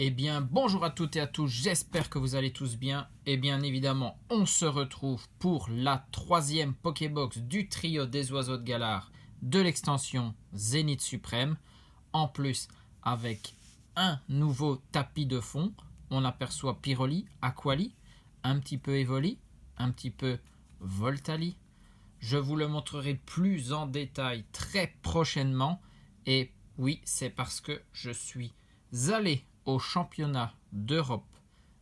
Eh bien, bonjour à toutes et à tous, j'espère que vous allez tous bien. Et bien évidemment, on se retrouve pour la troisième Pokébox du trio des oiseaux de Galar de l'extension Zénith Suprême. En plus, avec un nouveau tapis de fond, on aperçoit Pyroli, Aquali, un petit peu Evoli, un petit peu Voltali. Je vous le montrerai plus en détail très prochainement. Et oui, c'est parce que je suis allé au championnat d'Europe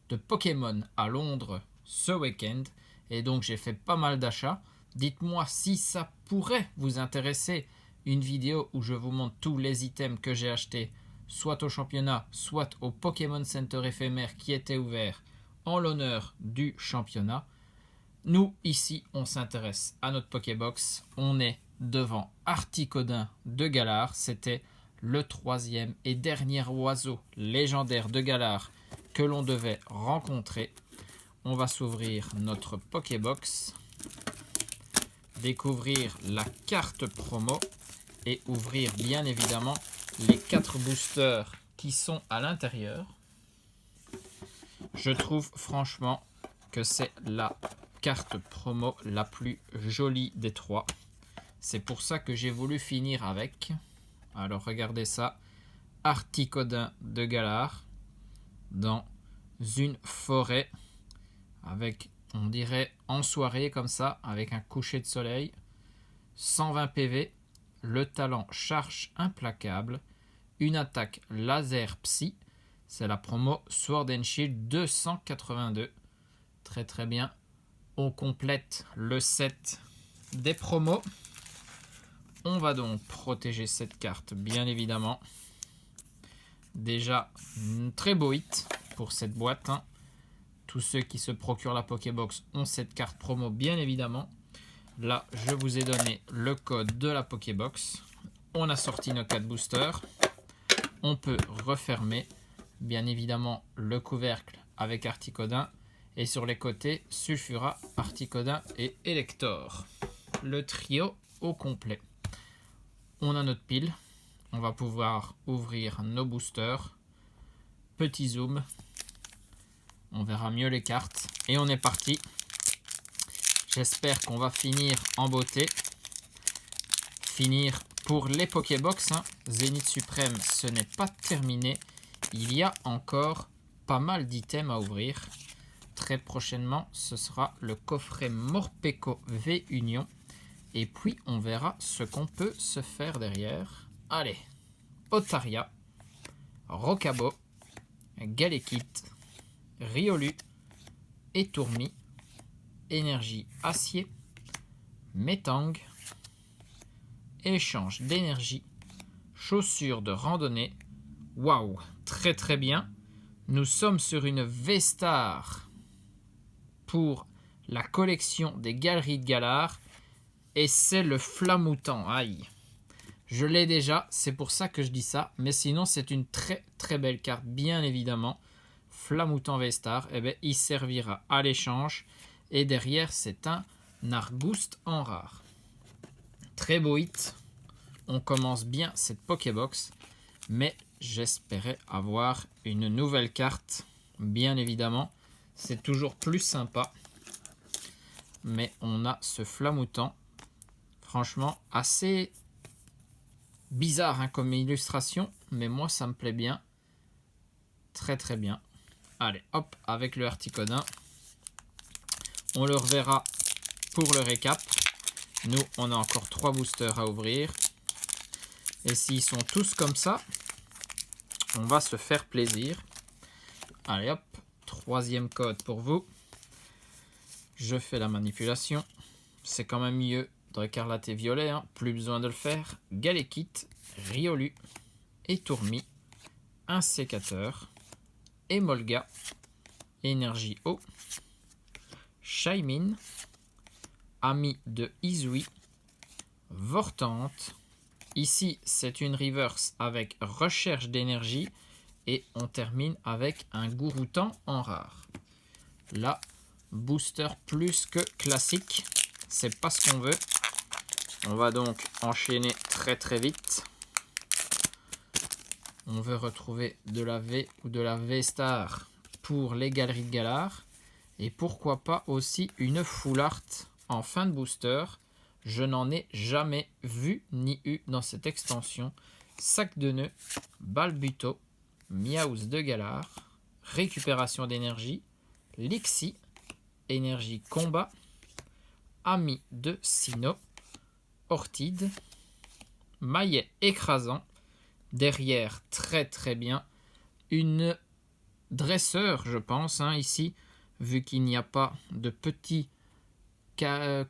de Pokémon à Londres ce week-end. Et donc j'ai fait pas mal d'achats. Dites-moi si ça pourrait vous intéresser, une vidéo où je vous montre tous les items que j'ai achetés, soit au championnat, soit au Pokémon Center éphémère qui était ouvert en l'honneur du championnat. Nous, ici, on s'intéresse à notre Pokébox. On est devant Articodin de Galar. C'était le troisième et dernier oiseau légendaire de Galar que l'on devait rencontrer. On va s'ouvrir notre Pokébox, découvrir la carte promo et ouvrir bien évidemment les 4 boosters qui sont à l'intérieur. Je trouve franchement que c'est la carte promo la plus jolie des 3. C'est pour ça que j'ai voulu finir avec. Alors regardez ça, Articodin de Galar dans une forêt avec, on dirait, en soirée comme ça, avec un coucher de soleil, 120 PV, le talent charge implacable, une attaque laser psy, c'est la promo Sword and Shield 282. Très très bien. On complète le set des promos. On va donc protéger cette carte, bien évidemment. Déjà, un très beau hit pour cette boîte. Tous ceux qui se procurent la Pokébox ont cette carte promo, bien évidemment. Là, je vous ai donné le code de la Pokébox. On a sorti nos 4 boosters. On peut refermer, bien évidemment, le couvercle avec Articodin. Et sur les côtés, Sulfura, Articodin et Elector. Le trio au complet. On a notre pile. On va pouvoir ouvrir nos boosters. Petit zoom. On verra mieux les cartes. Et on est parti. J'espère qu'on va finir en beauté. Finir pour les Pokébox. Zénith Suprême, ce n'est pas terminé. Il y a encore pas mal d'items à ouvrir. Très prochainement, ce sera le coffret Morpeko V Union. Et puis, on verra ce qu'on peut se faire derrière. Allez, Otaria, Rocabo, Galekit, Riolu, Etourmi, Énergie Acier, Metang, Échange d'énergie, Chaussures de randonnée. Waouh, très très bien. Nous sommes sur une V-Star pour la collection des Galeries de Galar. Et c'est le Flamoutant. Aïe. Je l'ai déjà, c'est pour ça que je dis ça. Mais sinon, c'est une très très belle carte, bien évidemment. Flamoutant V-Star, eh bien, il servira à l'échange. Et derrière, c'est un Nargouste en rare. Très beau hit. On commence bien cette Pokébox. Mais j'espérais avoir une nouvelle carte, bien évidemment. C'est toujours plus sympa. Mais on a ce Flamoutant. Franchement, assez bizarre comme illustration. Mais moi, ça me plaît bien. Très très bien. Allez, hop, avec le Articodin. On le reverra pour le récap. Nous, on a encore 3 boosters à ouvrir. Et s'ils sont tous comme ça, on va se faire plaisir. Allez hop, 3e code pour vous. Je fais la manipulation. C'est quand même mieux d'écarlate et violet, plus besoin de le faire. Galekit, Riolu, Etourmi, un sécateur, Emolga, Énergie eau, Shaymin, Ami de Izui, Vortante. Ici, c'est une reverse avec recherche d'énergie. Et on termine avec un Gouroutan en rare. Là, booster plus que classique. C'est pas ce qu'on veut. On va donc enchaîner très très vite. on veut retrouver de la V ou de la V-Star pour les galeries de Galar. Et pourquoi pas aussi une Full Art en fin de booster. Je n'en ai jamais vu ni eu dans cette extension. Sac de nœuds, Balbuto, Miaus de Galar, récupération d'énergie, Lixie, énergie combat, Ami de Sinnoh, Ortide, Maillet écrasant, derrière très très bien, une dresseur je pense ici, vu qu'il n'y a pas de petit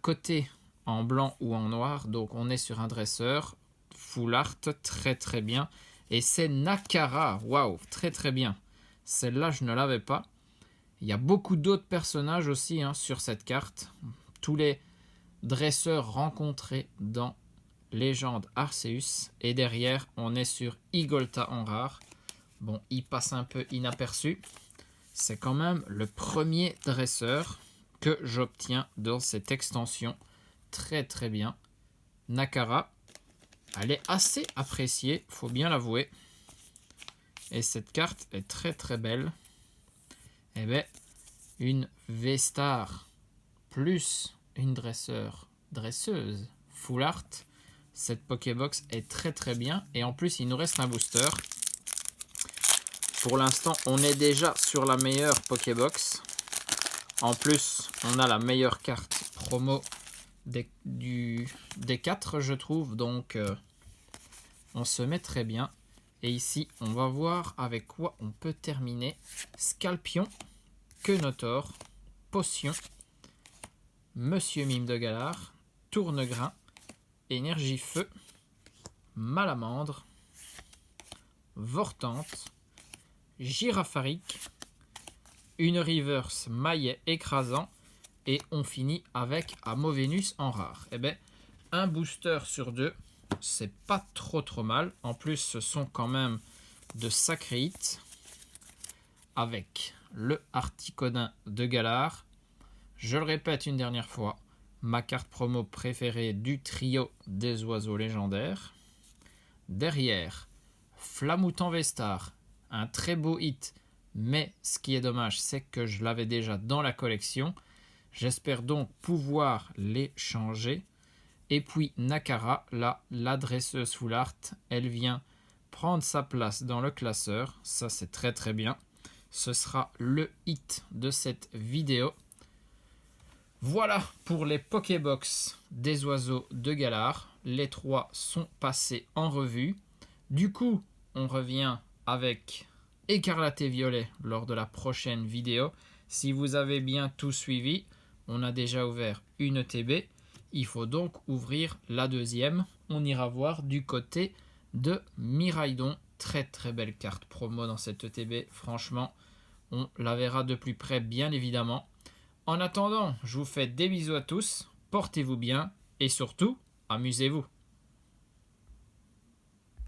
côté en blanc ou en noir, donc on est sur un dresseur, full art, très très bien, et c'est Nakara, waouh, très très bien, celle-là je ne l'avais pas. Il y a beaucoup d'autres personnages aussi sur cette carte, tous les dresseurs rencontrés dans Légende Arceus, et derrière on est sur Igolta en rare. Bon, il passe un peu inaperçu, c'est quand même le premier dresseur que j'obtiens dans cette extension, très très bien. Nakara, elle est assez appréciée, faut bien l'avouer, et cette carte est très très belle. Et bien, une V-Star plus une dresseuse full art, cette Pokébox est très très bien, et en plus il nous reste un booster. Pour l'instant on est déjà sur la meilleure Pokébox, en plus on a la meilleure carte promo des 4 je trouve, donc on se met très bien. Et ici on va voir avec quoi on peut terminer. Scalpion, Quenotor, Potion, Monsieur Mime de Galar, Tournegrain, Énergie Feu, Malamandre, Vortante, Girafarik, une reverse Maillet écrasant, et on finit avec Amovenus en rare. Et bien, un booster sur 2, c'est pas trop mal. En plus, ce sont quand même de sacrés hits, avec le Articodin de Galar. Je le répète une dernière fois, ma carte promo préférée du trio des oiseaux légendaires. Derrière, Flamoutant V-Star, un très beau hit, mais ce qui est dommage, c'est que je l'avais déjà dans la collection. J'espère donc pouvoir les changer. Et puis Nakara, là, l'adresseuse full art, elle vient prendre sa place dans le classeur. Ça, c'est très très bien. Ce sera le hit de cette vidéo. Voilà pour les Pokébox des oiseaux de Galar. Les 3 sont passés en revue. Du coup, on revient avec Écarlate et Violet lors de la prochaine vidéo. Si vous avez bien tout suivi, on a déjà ouvert une ETB. Il faut donc ouvrir la deuxième. On ira voir du côté de Miraidon. Très très belle carte promo dans cette ETB. Franchement, on la verra de plus près bien évidemment. En attendant, je vous fais des bisous à tous. Portez-vous bien et surtout, amusez-vous.